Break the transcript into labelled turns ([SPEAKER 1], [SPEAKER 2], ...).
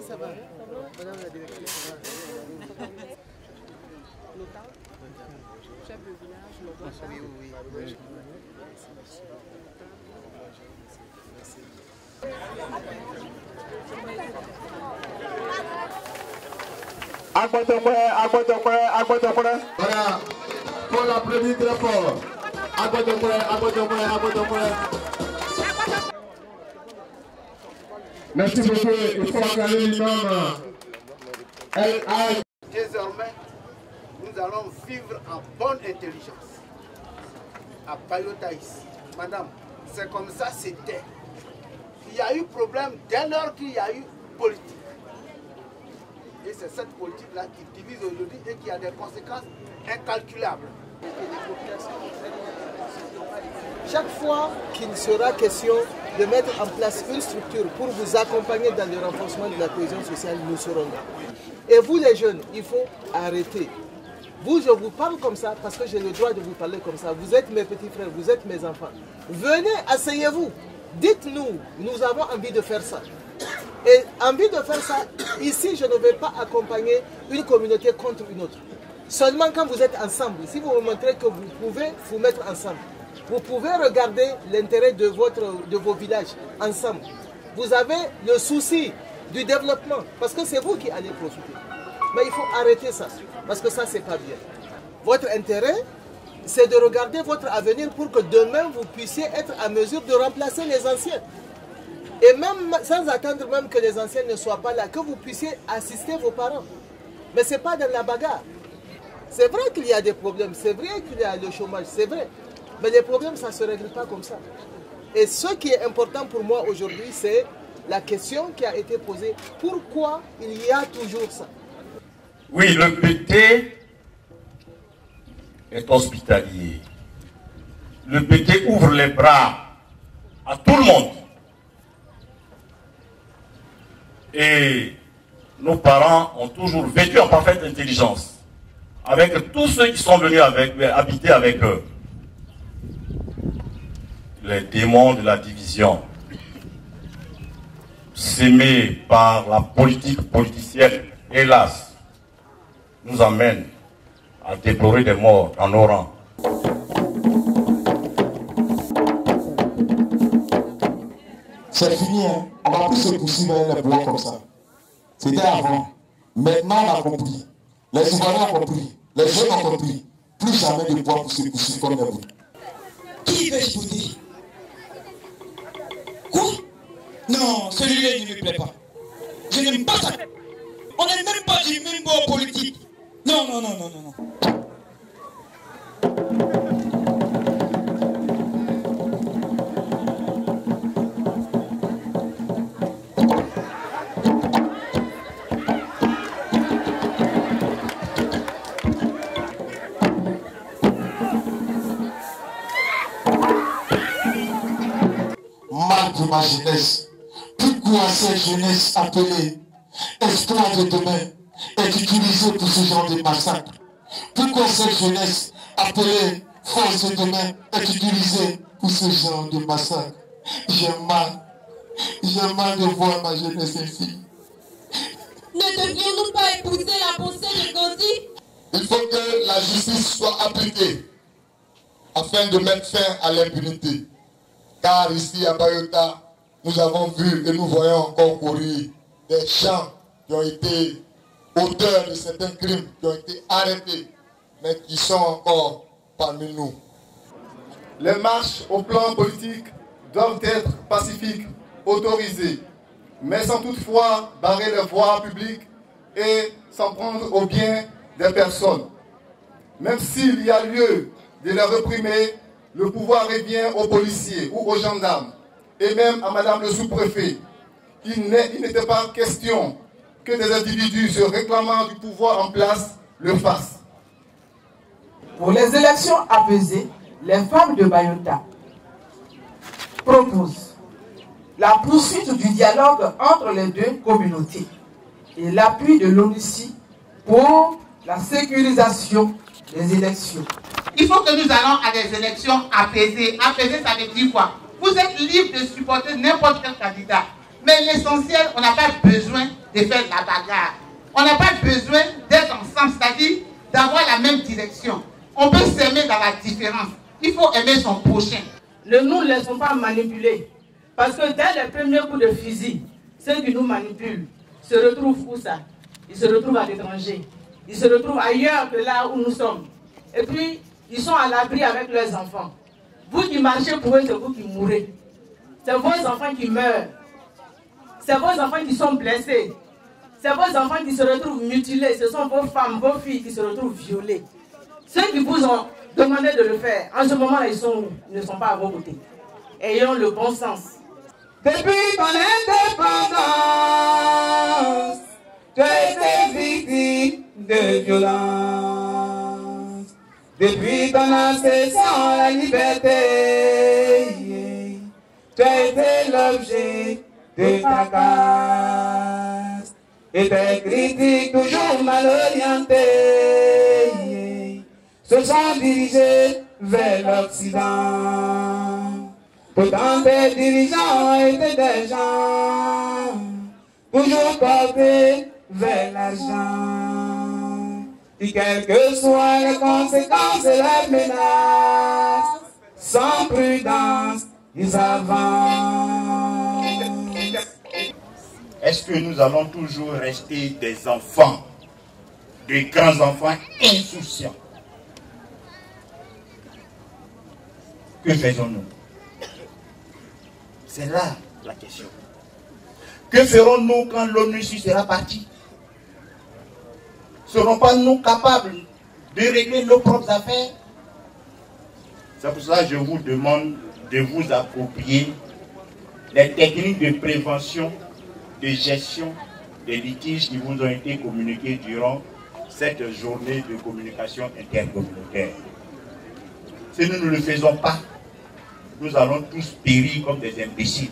[SPEAKER 1] ça va. Madame la directrice, ça va.
[SPEAKER 2] Chef de village, le
[SPEAKER 1] Oui.
[SPEAKER 3] Voilà, pour l'applaudir très fort. Merci beaucoup. Il faut acclamer l'imam.
[SPEAKER 4] Désormais, nous allons vivre en bonne intelligence. À Bayota ici. Madame, c'est comme ça c'était. Il y a eu problème dès lors qu'il y a eu politique. Et c'est cette politique-là qui divise aujourd'hui et qui a des conséquences incalculables.
[SPEAKER 1] Chaque fois qu'il sera question de mettre en place une structure pour vous accompagner dans le renforcement de la cohésion sociale, nous serons là. Et vous les jeunes, il faut arrêter. Vous, je vous parle comme ça parce que j'ai le droit de vous parler comme ça. Vous êtes mes petits frères, vous êtes mes enfants. Venez, asseyez-vous. Dites-nous, nous avons envie de faire ça. Et envie de faire ça, ici, je ne vais pas accompagner une communauté contre une autre. Seulement quand vous êtes ensemble, si vous me montrez que vous pouvez vous mettre ensemble, vous pouvez regarder l'intérêt de vos villages ensemble. Vous avez le souci du développement, parce que c'est vous qui allez profiter. Mais il faut arrêter ça, parce que ça, c'est pas bien. Votre intérêt, c'est de regarder votre avenir pour que demain, vous puissiez être à mesure de remplacer les anciens. Et même sans attendre même que les anciens ne soient pas là, que vous puissiez assister vos parents. Mais ce n'est pas dans la bagarre. C'est vrai qu'il y a des problèmes, c'est vrai qu'il y a le chômage, c'est vrai. Mais les problèmes, ça ne se règle pas comme ça. Et ce qui est important pour moi aujourd'hui, c'est la question qui a été posée. Pourquoi il y a toujours ça?
[SPEAKER 5] Oui, le PT est hospitalier. Le PT ouvre les bras à tout le monde. Et nos parents ont toujours vécu en parfaite intelligence avec tous ceux qui sont venus habiter avec eux. Les démons de la division, sémés par la politique politicienne, hélas, nous amènent à déplorer des morts dans nos rangs.
[SPEAKER 3] C'est fini, hein? On va plus se pousser vers les blocs comme ça. C'était avant. Maintenant, on a compris. Les Ougandais ont compris. Les jeunes ont compris. Plus jamais de bois pour se pousser comme les bouts.
[SPEAKER 6] Qui vais-je voter? Quoi? Non, celui-là, il ne me plaît pas. Je n'aime pas ça. On n'est même pas du même bord politique. Non, non, non, non, non, non.
[SPEAKER 3] Mal de ma jeunesse. Pourquoi cette jeunesse appelée esclave de demain est utilisée pour ce genre de massacre? Pourquoi cette jeunesse appelée force de demain est utilisée pour ce genre de massacre? J'ai mal de voir ma jeunesse ainsi.
[SPEAKER 7] Ne devrions-nous pas épouser la pensée de Gandhi?
[SPEAKER 3] Il faut que la justice soit appliquée afin de mettre fin à l'impunité. Car ici à Bayota, nous avons vu et nous voyons encore courir des gens qui ont été auteurs de certains crimes, qui ont été arrêtés, mais qui sont encore parmi nous.
[SPEAKER 8] Les marches au plan politique doivent être pacifiques, autorisées, mais sans toutefois barrer les voies publiques et s'en prendre au bien des personnes. Même s'il y a lieu de les réprimer, le pouvoir revient aux policiers ou aux gendarmes et même à Madame le sous-préfet. Il n'était pas question que des individus se réclamant du pouvoir en place le fassent.
[SPEAKER 9] Pour les élections apaisées, les femmes de Bayota proposent la poursuite du dialogue entre les deux communautés et l'appui de l'ONUCI pour la sécurisation des élections.
[SPEAKER 10] Il faut que nous allons à des élections apaisées. Apaisées, ça veut dire quoi? Vous êtes libre de supporter n'importe quel candidat. Mais l'essentiel, on n'a pas besoin de faire la bagarre. On n'a pas besoin d'être ensemble, c'est-à-dire d'avoir la même direction. On peut s'aimer dans la différence. Il faut aimer son prochain.
[SPEAKER 9] Ne nous laissons pas manipuler. Parce que dès les premiers coups de fusil, ceux qui nous manipulent se retrouvent où ça? Ils se retrouvent à l'étranger. Ils se retrouvent ailleurs que là où nous sommes. Et puis, ils sont à l'abri avec leurs enfants. Vous qui marchez pour eux, c'est vous qui mourrez. C'est vos enfants qui meurent. C'est vos enfants qui sont blessés. C'est vos enfants qui se retrouvent mutilés. Ce sont vos femmes, vos filles qui se retrouvent violées. Ceux qui vous ont demandé de le faire, en ce moment-là, ils ne sont pas à vos côtés. Ayons le bon sens.
[SPEAKER 11] Depuis ton indépendance, tu as été victime de violence. Depuis ton accession à la liberté, tu as été l'objet de ta casse. Et tes critiques toujours mal orientées se sont dirigées vers l'Occident. Pourtant tes dirigeants étaient des gens toujours portés vers l'argent. Et quelles que soient les conséquences et les menaces, sans prudence, ils avancent.
[SPEAKER 5] Est-ce que nous allons toujours rester des enfants, des grands enfants insouciants? Que faisons-nous? C'est là la question. Que ferons-nous quand l'ONU sera partie? Serons pas nous capables de régler nos propres affaires? C'est pour cela que je vous demande de vous approprier les techniques de prévention, de gestion des litiges qui vous ont été communiqués durant cette journée de communication intercommunautaire. Si nous ne le faisons pas, nous allons tous périr comme des imbéciles.